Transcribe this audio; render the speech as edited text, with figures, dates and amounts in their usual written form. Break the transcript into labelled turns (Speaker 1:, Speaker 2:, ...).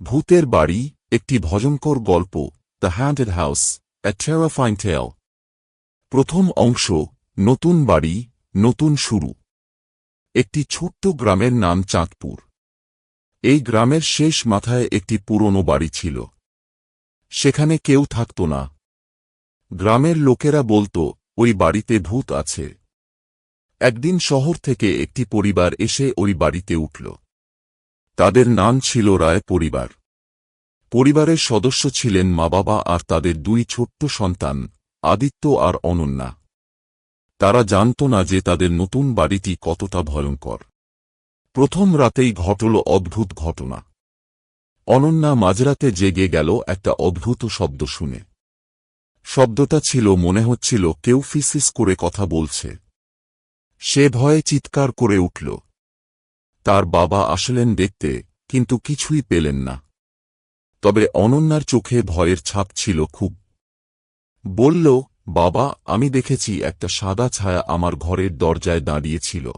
Speaker 1: ভূতের বাড়ি, একটি ভয়ঙ্কর গল্প, দ্য হ্যান্টেড হাউস, এ টেরিফাইং টেল। প্রথম অংশ, নতুন বাড়ি, নতুন শুরু। একটি ছোট্ট গ্রামের নাম চাঁদপুর। এই গ্রামের শেষ মাথায় একটি পুরনো বাড়ি ছিল। সেখানে কেউ থাকত না। গ্রামের লোকেরা বলত, ওই বাড়িতে ভূত আছে। একদিন শহর থেকে একটি পরিবার এসে ওই বাড়িতে উঠল। তাদের নাম ছিল রায় পরিবার। পরিবারের সদস্য ছিলেন মা-বাবা আর তাদের দুই ছোট্ট সন্তান, আদিত্য আর অনন্যা। তারা জানত না যে তাদের নতুন বাড়িটি কতটা ভয়ঙ্কর। প্রথম রাতেই ঘটল অদ্ভুত ঘটনা। অনন্যা মাঝরাতে জেগে গেল একটা অদ্ভুত শব্দ শুনে। শব্দটা ছিল, মনে হচ্ছিল কেউ ফিসফিস করে কথা বলছে। সে ভয়ে চিৎকার করে উঠল। তার বাবা আসলেন দেখতে, কিন্তু কিছুই পেলেন না। তবে অনন্যার চোখে ভয়ের ছাপ ছিল খুব। বলল, বাবা, আমি দেখেছি একটা সাদা ছায়া আমার ঘরের দরজায় দাঁড়িয়েছিল।